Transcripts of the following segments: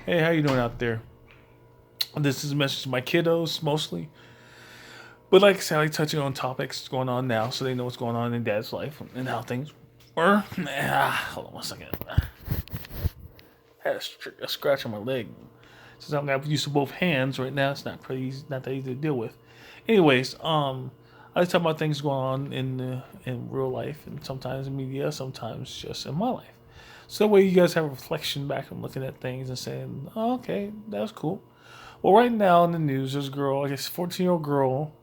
Hey, how you doing out there? This is a message to my kiddos mostly, but like I said, I like touching on topics going on now, so they know what's going on in Dad's life and how things were. Hold on one second. I had a scratch on my leg. Since I'm not used to both hands right now, it's not pretty easy, not that easy to deal with. Anyways, I like talk about things going on in real life, and sometimes in media, sometimes just in my life. So that way you guys have a reflection back and looking at things and saying, oh, okay, that's cool. Well, right now in the news, there's a girl, I guess 14-year-old girl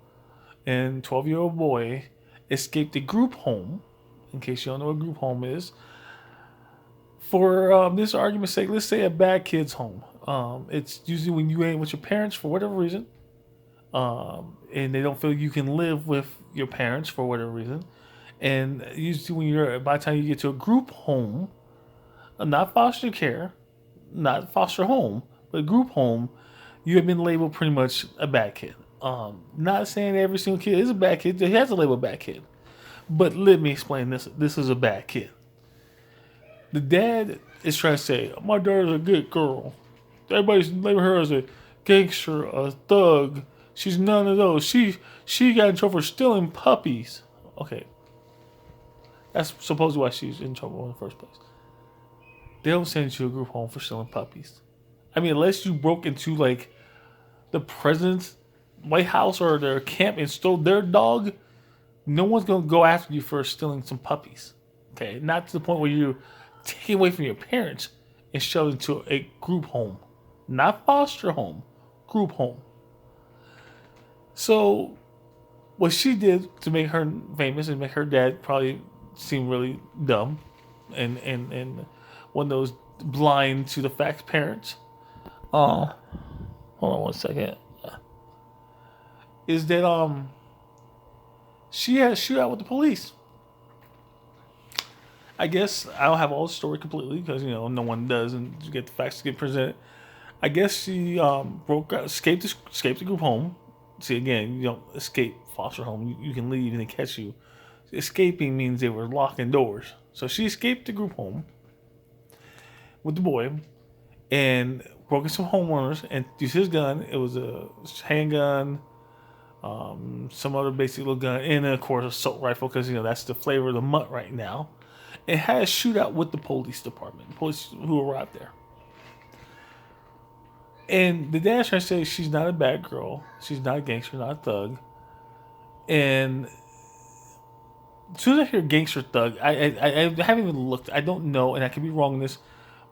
and 12-year-old boy escaped a group home. In case you don't know what a group home is, for this argument's sake, let's say a bad kid's home. It's usually when you ain't with your parents for whatever reason, and they don't feel you can live with your parents for whatever reason. And usually, when you're by the time you get to a group home, not foster care, not foster home, but group home, you have been labeled pretty much a bad kid. Not saying every single kid is a bad kid. He has a label bad kid. But let me explain this. This is a bad kid. The dad is trying to say, my daughter's a good girl. Everybody's labeling her as a gangster, a thug. She's none of those. She got in trouble for stealing puppies. Okay. That's supposedly why she's in trouble in the first place. They don't send you to a group home for stealing puppies. I mean, unless you broke into like the president's White House or their camp and stole their dog, no one's gonna go after you for stealing some puppies. Okay, not to the point where you're taken away from your parents and shoved into a group home, not foster home, group home. So, what she did to make her famous and make her dad probably seem really dumb, and one of those blind to the facts parents. Uh, Hold on one second. Is that she had a shootout with the police. I guess I don't have all the story completely because no one does, and you get the facts to get presented. I guess she broke out, escaped the group home. See, again, you don't escape foster home. You can leave and they catch you. Escaping means they were locking doors. So she escaped the group home with the boy and broke into some homeowners and used his gun. It was a handgun, some other basic little gun, and then of course assault rifle because that's the flavor of the month right now. It had a shootout with the police department, police who arrived there. And the dad's trying to say she's not a bad girl, she's not a gangster, not a thug. And as soon as I hear gangster thug, I haven't even looked. I don't know, and I could be wrong in this.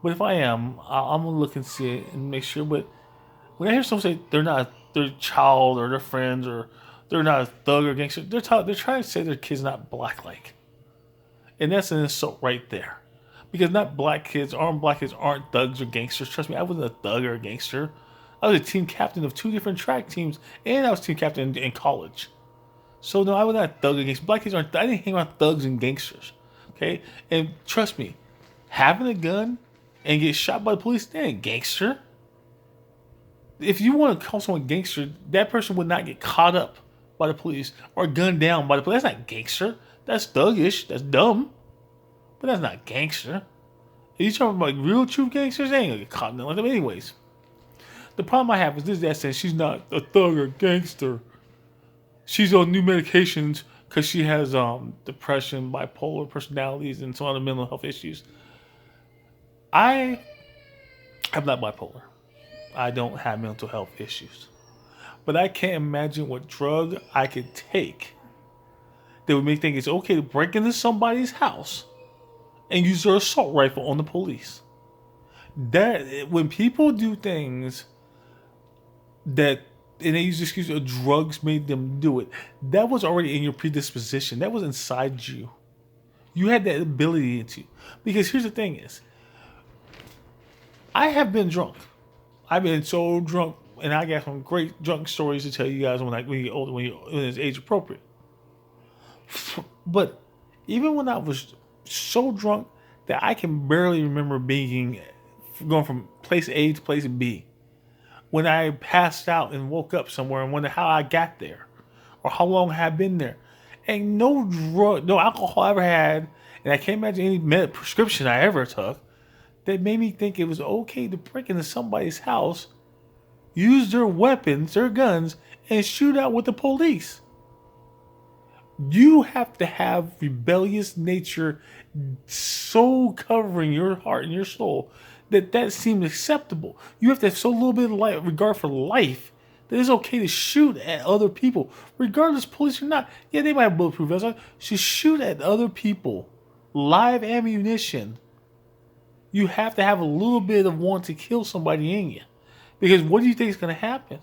But if I am, I'm gonna look and see it and make sure. But when I hear someone say they're not their child or their friends or they're not a thug or gangster, they're trying to say their kid's not black like, and that's an insult right there. Because not black kids aren't thugs or gangsters. Trust me, I wasn't a thug or a gangster. I was a team captain of two different track teams, and I was team captain in college. So no, I was not a thug or gangster. Black kids aren't. I didn't hang around thugs and gangsters. Okay, and trust me, having a gun and get shot by the police, they ain't gangster. If you want to call someone gangster, that person would not get caught up by the police or gunned down by the police. That's not gangster. That's thuggish. That's dumb. But that's not gangster. If you talking about like real true gangsters, they ain't gonna get caught in like them anyways. The problem I have is this dad says she's not a thug or gangster. She's on new medications because she has depression, bipolar personalities, and some other mental health issues. I am not bipolar. I don't have mental health issues. But I can't imagine what drug I could take that would make think it's okay to break into somebody's house and use their assault rifle on the police. That when people do things that and they use the excuse of drugs made them do it, that was already in your predisposition. That was inside you. You had that ability into you. Because here's the thing is, I have been drunk. I've been so drunk, and I got some great drunk stories to tell you guys when you get older, when it's age appropriate. But even when I was so drunk that I can barely remember being going from place A to place B, when I passed out and woke up somewhere and wondered how I got there or how long I had been there, ain't no drug, no alcohol I ever had, and I can't imagine any prescription I ever took that made me think it was okay to break into somebody's house, use their weapons, their guns, and shoot out with the police. You have to have rebellious nature so covering your heart and your soul that seems acceptable. You have to have so little bit of regard for life that it's okay to shoot at other people, regardless police or not. Yeah, they might have bulletproof vests. Just shoot at other people. Live ammunition. You have to have a little bit of want to kill somebody in you. Because what do you think is going to happen?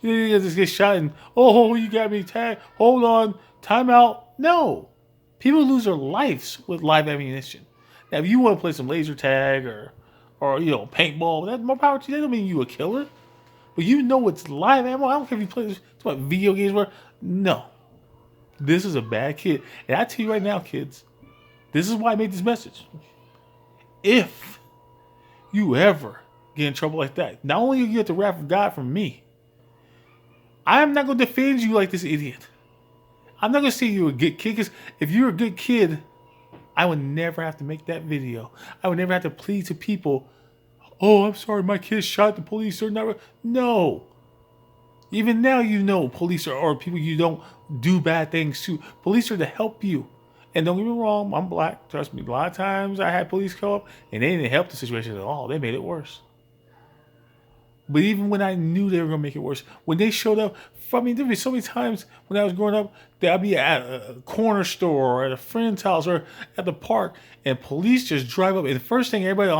You just get shot and, oh, you got me tagged. Hold on. Time out. No. People lose their lives with live ammunition. Now, if you want to play some laser tag or paintball, that's more power to you. That don't mean you a killer. But you know it's live ammo. I don't care if you play this, it's what video games were. No. This is a bad kid. And I tell you right now, kids, this is why I made this message. If you ever get in trouble like that, not only do you get the wrath of God from me, I'm not going to defend you like this idiot. I'm not going to say you're a good kid, because if you're a good kid, I would never have to make that video. I would never have to plead to people, oh, I'm sorry, my kid shot the police. Or never. No. Even now, police are people you don't do bad things to. Police are to help you. And don't get me wrong, I'm black. Trust me, a lot of times I had police come up and they didn't help the situation at all. They made it worse. But even when I knew they were going to make it worse, when they showed up, there'd be so many times when I was growing up that I'd be at a corner store or at a friend's house or at the park, and police just drive up, and the first thing everybody,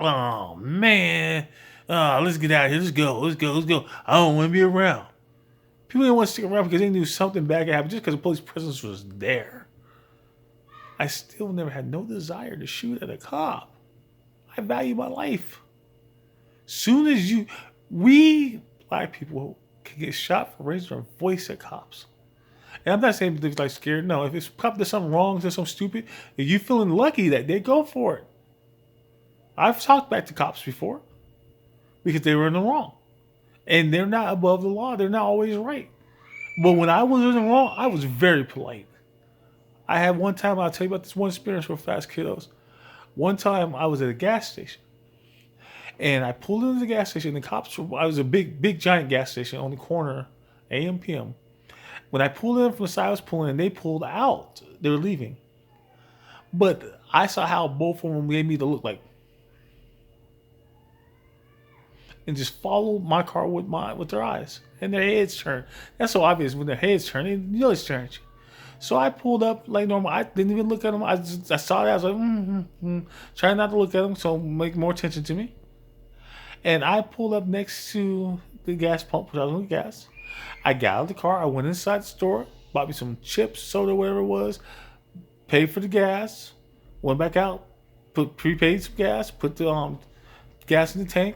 oh man, let's get out of here, let's go. I don't want to be around. People didn't want to stick around because they knew something bad could happen just because the police presence was there. I still never had no desire to shoot at a cop. I value my life. Soon as we black people can get shot for raising our voice at cops. And I'm not saying they're like scared. No, if it's cop does something wrong, does something stupid, if you feeling lucky that they go for it. I've talked back to cops before because they were in the wrong. And they're not above the law. They're not always right. But when I was in the wrong, I was very polite. I had one time, I'll tell you about this one experience real fast, kiddos. One time I was at a gas station. And I pulled into the gas station. The cops I was a big, giant gas station on the corner, AM, PM. When I pulled in from the side I was pulling in, they pulled out. They were leaving. But I saw how both of them made me to look like. And just follow my car with their eyes. And their heads turned. That's so obvious when their heads turn. It's staring at you. So I pulled up like normal. I didn't even look at them. I saw that. I was like, trying not to look at them so make more attention to me. And I pulled up next to the gas pump, because I was on gas. I got out of the car. I went inside the store, bought me some chips, soda, whatever it was, paid for the gas, went back out, prepaid some gas, put the gas in the tank,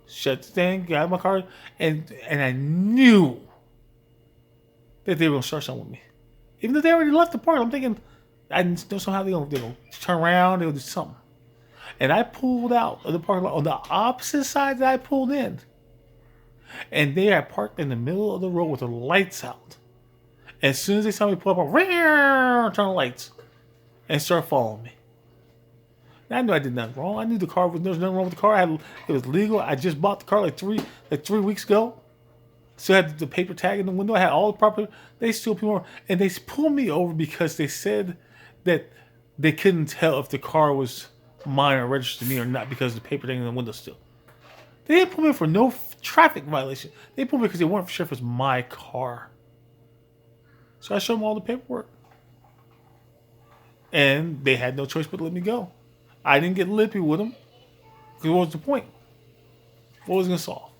shut the thing, got out of my car, and I knew that they were going to start something with me. Even though they already left the park, I'm thinking, I don't know how they're going to turn around, they'll do something. And I pulled out of the parking lot on the opposite side that I pulled in. And they had parked in the middle of the road with the lights out. As soon as they saw me pull up, turn the lights and start following me. Now, I knew I did nothing wrong. I knew there was nothing wrong with the car. It was legal. I just bought the car like 3 weeks ago. Still had the paper tag in the window. I had all the proper. They still pulled me over. And they pulled me over because they said that they couldn't tell if the car was mine or registered to me or not because of the paper thing in the window still. They didn't pull me for no traffic violation. They pulled me because they weren't sure if it was my car. So I showed them all the paperwork. And they had no choice but to let me go. I didn't get lippy with them. Because what was the point? What was it going to solve?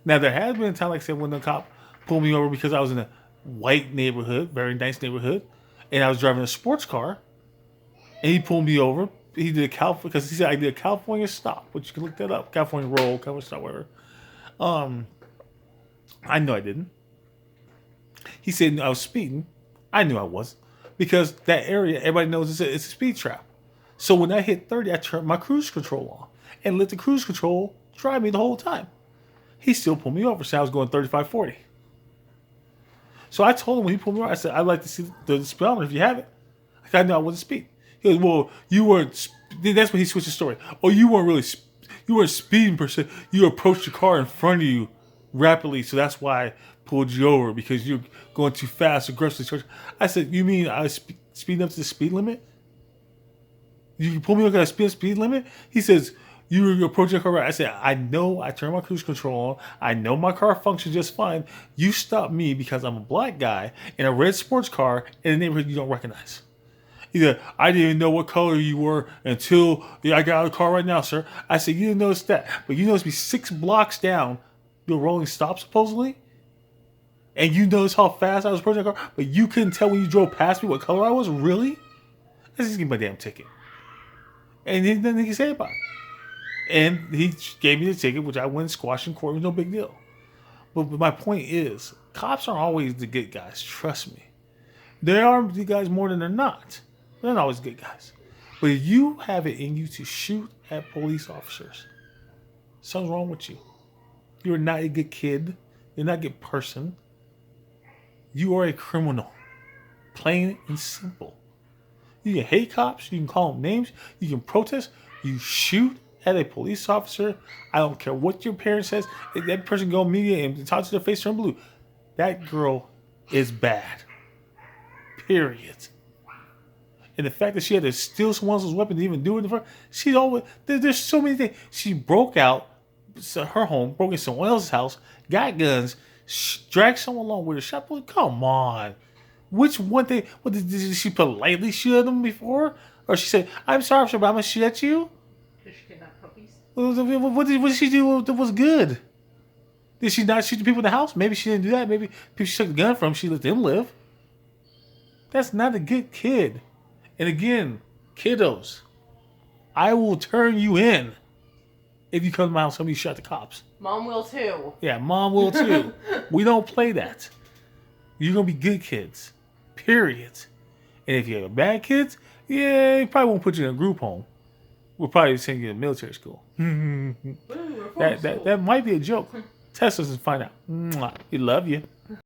Now, there has been a time, like I said, when the cop pulled me over because I was in a white neighborhood, very nice neighborhood, and I was driving a sports car, and he pulled me over. He did a California, because he said I did a California stop, which you can look that up. California roll, California stop, whatever. I know I didn't. He said I was speeding. I knew I wasn't, because that area, everybody knows it's a speed trap. So when I hit 30, I turned my cruise control on and let the cruise control drive me the whole time. He still pulled me over, so I was going 35, 40. So I told him when he pulled me over, I said, I'd like to see the speedometer if you have it. I knew I wasn't speeding. He goes, well, you weren't Then that's when he switched the story. Oh, you weren't really, you weren't speeding per se. You approached the car in front of you rapidly, so that's why I pulled you over because you're going too fast, aggressively. I said, you mean I was speeding up to the speed limit? You pull me over at a speed limit? He says, you were approaching the car right. I said, I know I turned my cruise control on. I know my car functions just fine. You stopped me because I'm a black guy in a red sports car in a neighborhood you don't recognize. He said, I didn't even know what color you were until I got out of the car right now, sir. I said, you didn't notice that. But you noticed me 6 blocks down, the rolling stop supposedly. And you noticed how fast I was approaching the car. But you couldn't tell when you drove past me what color I was? Really? Let's just give me my damn ticket. And then nothing he could say about it. And he gave me the ticket, which I went and squashed in court. It was no big deal. But my point is, cops aren't always the good guys. Trust me. They are the guys more than they're not. They're not always good guys. But if you have it in you to shoot at police officers, something's wrong with you. You're not a good kid. You're not a good person. You are a criminal. Plain and simple. You can hate cops. You can call them names. You can protest. You shoot at a police officer. I don't care what your parent says. If that person go media and talk to their face turn blue, that girl is bad. Period. And the fact that she had to steal someone else's weapon to even do it in front, she's always there's so many things. She broke out her home, broke into someone else's house, got guns, dragged someone along with her. Shot. Come on, which one thing? What did she politely shoot at them before, or she said, "I'm sorry, sir, but I'm gonna shoot at you"? Did she kidnap puppies? What did she do that was good? Did she not shoot the people in the house? Maybe she didn't do that. Maybe people she took the gun from, she let them live. That's not a good kid. And again, kiddos, I will turn you in if you come to my house and you shot the cops. Mom will too. Yeah, mom will too. We don't play that. You're going to be good kids. Period. And if you're bad kids, yeah, you probably won't put you in a group home. We'll probably send you to military school. That might be a joke. Test us and find out. We love you.